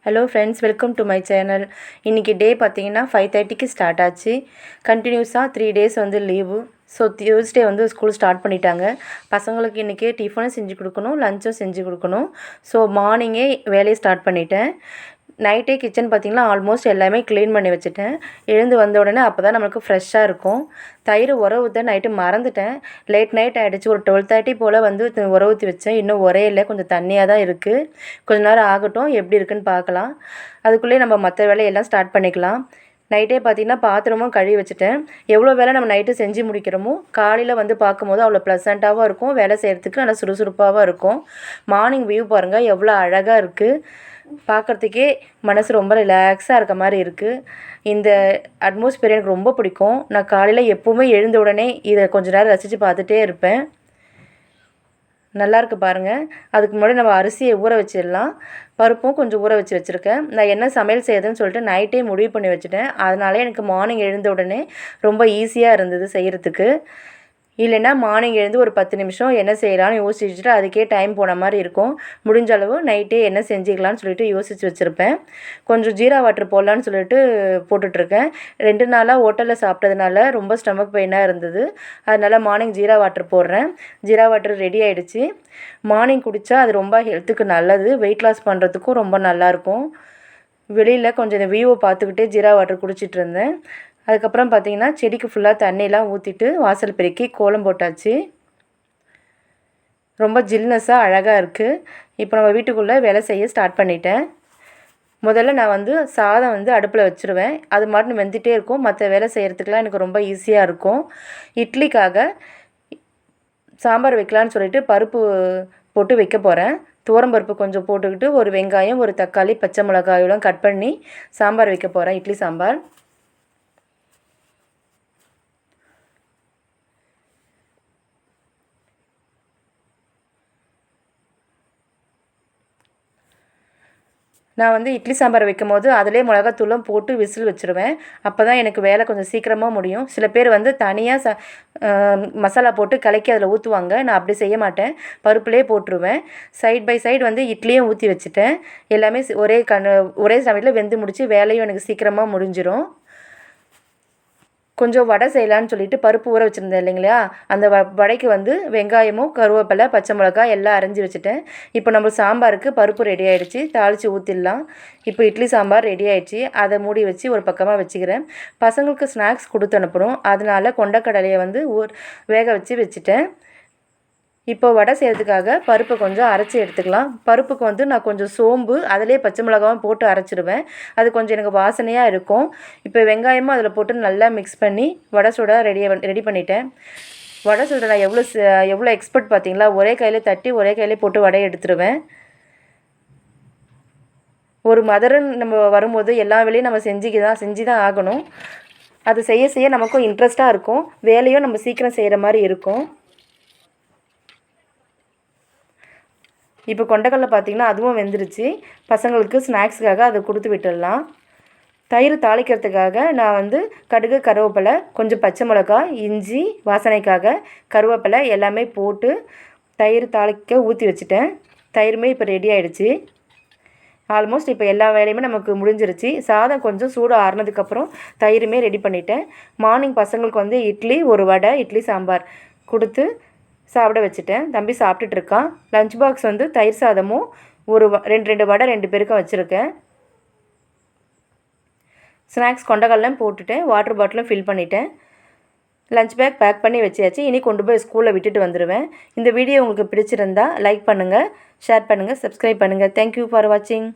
Hello friends, welcome to my channel. இன்றைக்கி டே பார்த்தீங்கன்னா 5:30க்கு start ஆச்சு. கண்டினியூஸாக 3 டேஸ் வந்து லீவு. ஸோ டியூஸ்டே வந்து ஸ்கூல் ஸ்டார்ட் பண்ணிட்டாங்க. பசங்களுக்கு இன்றைக்கி டிஃபனும் செஞ்சு கொடுக்கணும், லஞ்சும் செஞ்சு கொடுக்கணும். ஸோ மார்னிங்கே வேலையை ஸ்டார்ட் பண்ணிட்டேன். நைட்டே கிச்சன் பார்த்திங்கன்னா ஆல்மோஸ்ட் எல்லாமே க்ளீன் பண்ணி வச்சுட்டேன். எழுந்து வந்த உடனே அப்போ தான் நம்மளுக்கு ஃப்ரெஷ்ஷாக இருக்கும். தயிர் உர ஊற்ற நைட்டு மறந்துட்டேன். லேட் நைட் ஆகிடுச்சு. ஒரு 12:30 போல் வந்து உர ஊற்றி வச்சேன். இன்னும் உரையில கொஞ்சம் தண்ணியாக தான் இருக்குது. கொஞ்ச நேரம் ஆகட்டும், எப்படி இருக்குன்னு பார்க்கலாம். அதுக்குள்ளேயே நம்ம மற்ற வேலையெல்லாம் ஸ்டார்ட் பண்ணிக்கலாம். நைட்டே பார்த்திங்கன்னா பாத்திரமும் கழுவி வச்சுட்டேன். எவ்வளோ வேலை நம்ம நைட்டு செஞ்சு முடிக்கிறோமோ காலையில் வந்து பார்க்கும்போது அவ்வளோ ப்ளசண்ட்டாகவும் இருக்கும். வேலை செய்கிறதுக்கு நல்லா சுறுசுறுப்பாகவும் இருக்கும். மார்னிங் வியூ பாருங்கள் எவ்வளோ அழகாக இருக்குது. பார்க்குறதுக்கே மனசு ரொம்ப ரிலாக்ஸாக இருக்க மாதிரி இருக்குது. இந்த அட்மாஸ்பியர் எனக்கு ரொம்ப பிடிக்கும். நான் காலையில் எப்போவுமே எழுந்த உடனே இதை கொஞ்ச நேரம் ரசித்து பார்த்துட்டே இருப்பேன். நல்லாயிருக்கு பாருங்கள். அதுக்கு முன்னாடி நம்ம அரிசியை ஊற வச்சிடலாம். பருப்பும் கொஞ்சம் ஊற வச்சுருக்கேன். நான் என்ன சமையல் செய்யுதுன்னு சொல்லிட்டு நைட்டே முடிவு பண்ணி வச்சுட்டேன். அதனால எனக்கு மார்னிங் எழுந்த உடனே ரொம்ப ஈஸியாக இருந்தது செய்கிறதுக்கு. இல்லைன்னா மார்னிங் எழுந்து ஒரு 10 நிமிஷம் என்ன செய்யலான்னு யோசிச்சுட்டு அதுக்கே டைம் போன மாதிரி இருக்கும். முடிஞ்ச அளவு நைட்டே என்ன செஞ்சுக்கலான்னு சொல்லிட்டு யோசித்து வச்சுருப்பேன். கொஞ்சம் ஜீரா வாட்டர் போடலான்னு சொல்லிட்டு போட்டுட்ருக்கேன். 2 நாளாக ஹோட்டலில் சாப்பிட்டதுனால ரொம்ப ஸ்டமக் பெயினாக இருந்தது. அதனால் மார்னிங் ஜீரா வாட்டர் போடுறேன். ஜீரா வாட்டர் ரெடி ஆகிடுச்சு. மார்னிங் குடித்தா அது ரொம்ப ஹெல்த்துக்கு நல்லது. வெயிட் லாஸ் பண்ணுறதுக்கும் ரொம்ப நல்லாயிருக்கும். வெளியில் கொஞ்சம் இந்த வியூவை பார்த்துக்கிட்டே ஜீரா வாட்டர் குடிச்சிட்டு இருந்தேன். அதுக்கப்புறம் பார்த்திங்கன்னா செடிக்கு ஃபுல்லாக தண்ணியெலாம் ஊற்றிட்டு வாசல் பெருக்கி கோலம் போட்டாச்சு. ரொம்ப ஜில்னஸாக அழகாக இருக்குது. இப்போ நம்ம வீட்டுக்குள்ளே வேலை செய்ய ஸ்டார்ட் பண்ணிட்டேன். முதல்ல நான் வந்து சாதம் வந்து அடுப்பில் வச்சுருவேன். அது மாட்டு வெந்துகிட்டே இருக்கும். மற்ற வேலை செய்கிறதுக்கெலாம் எனக்கு ரொம்ப ஈஸியாக இருக்கும். இட்லிக்காக சாம்பார் வைக்கலான்னு சொல்லிட்டு பருப்பு போட்டு வைக்க போகிறேன். துவரம்பருப்பு கொஞ்சம் போட்டுக்கிட்டு ஒரு வெங்காயம், ஒரு தக்காளி, பச்சை மிளகாயோலாம் கட் பண்ணி சாம்பார் வைக்க போகிறேன். இட்லி சாம்பார். நான் வந்து இட்லி சாம்பார் வைக்கும்போது அதிலே மிளகாத்தூளும் போட்டு விசில் வச்சுருவேன். அப்போ தான் எனக்கு வேலை கொஞ்சம் சீக்கிரமாக முடியும். சில பேர் வந்து தனியாக மசாலா போட்டு கலக்கி அதில் ஊற்றுவாங்க. நான் அப்படி செய்ய மாட்டேன். பருப்புலேயே போட்டுருவேன். சைட் பை சைடு வந்து இட்லியும் ஊற்றி வச்சுட்டேன். எல்லாமே ஒரே சமயத்தில் வெந்து முடித்து வேலையும் எனக்கு சீக்கிரமாக முடிஞ்சிடும். கொஞ்சம் வடை செய்யலான்னு சொல்லிட்டு பருப்பு ஊற வச்சுருந்தேன் இல்லைங்களா, அந்த வடைக்கு வந்து வெங்காயமும் கருவேப்பிலை, பச்சை மிளகாய் எல்லாம் அரைஞ்சி வச்சுட்டேன். இப்போ நம்ம சாம்பாருக்கு பருப்பு ரெடி ஆகிடுச்சு. தாளித்து ஊற்றிடலாம். இப்போ இட்லி சாம்பார் ரெடி ஆகிடுச்சு. அதை மூடி வச்சு ஒரு பக்கமாக வச்சுக்கிறேன். பசங்களுக்கு ஸ்நாக்ஸ் கொடுத்து அனுப்பணும். அதனால் கொண்டக்கடலையை வந்து வேக வச்சுட்டேன். இப்போ வடை செய்கிறதுக்காக பருப்பை கொஞ்சம் அரைச்சி எடுத்துக்கலாம். பருப்புக்கு வந்து நான் கொஞ்சம் சோம்பு அதிலே பச்சை மிளகாவும் போட்டு அரைச்சிடுவேன். அது கொஞ்சம் எனக்கு வாசனையாக இருக்கும். இப்போ வெங்காயமும் அதில் போட்டு நல்லா மிக்ஸ் பண்ணி வடை சுட ரெடி பண்ணிட்டேன். வடை சுட நான் எவ்வளோ எக்ஸ்பர்ட் பார்த்தீங்களா. ஒரே கையில் தட்டி ஒரே கையிலே போட்டு வடையை எடுத்துருவேன். ஒரு மதர்ன்னு நம்ம வரும்போது எல்லா வேலையும் நம்ம செஞ்சு தான் ஆகணும். அது செய்ய நமக்கும் இன்ட்ரெஸ்ட்டாக இருக்கும். வேலையும் நம்ம சீக்கிரம் செய்கிற மாதிரி இருக்கும். இப்போ கொண்டக்கடலை பார்த்திங்கன்னா அதுவும் வெந்துருச்சு. பசங்களுக்கு ஸ்நாக்ஸுக்காக அதை கொடுத்து விட்டுடலாம். தயிர் தாளிக்கிறதுக்காக நான் வந்து கடுகு, கருவேப்பிலை, கொஞ்சம் பச்சை மிளகாய், இஞ்சி வாசனைக்காக கருவேப்பிலை எல்லாமே போட்டு தயிர் தாளிக்க ஊற்றி வச்சுட்டேன். தயிருமே இப்போ ரெடி ஆகிடுச்சு. ஆல்மோஸ்ட் இப்போ எல்லா வேலையுமே நமக்கு முடிஞ்சிருச்சு. சாதம் கொஞ்சம் சூடு ஆறுனதுக்கப்புறம் தயிருமே ரெடி பண்ணிட்டேன். மார்னிங் பசங்களுக்கு வந்து இட்லி, ஒரு வடை, இட்லி சாம்பார் கொடுத்து சாப்பிட வச்சுட்டேன். தம்பி சாப்பிட்டுட்ருக்கான். லஞ்ச் பாக்ஸ் வந்து தயிர் சாதமும் ஒரு 2 வடை 2 பேருக்கும் வச்சுருக்கேன். ஸ்நாக்ஸ் கொண்டக்கடலையும் போட்டுட்டேன். வாட்டர் பாட்டிலும் ஃபில் பண்ணிட்டேன். லஞ்ச் பேக் பண்ணி வச்சாச்சு. இனி கொண்டு போய் ஸ்கூலில் விட்டுட்டு வந்துடுவேன். இந்த வீடியோ உங்களுக்கு பிடிச்சிருந்தா லைக் பண்ணுங்கள், ஷேர் பண்ணுங்கள், சப்ஸ்கிரைப் பண்ணுங்கள். தேங்க்யூ ஃபார் வாட்சிங்.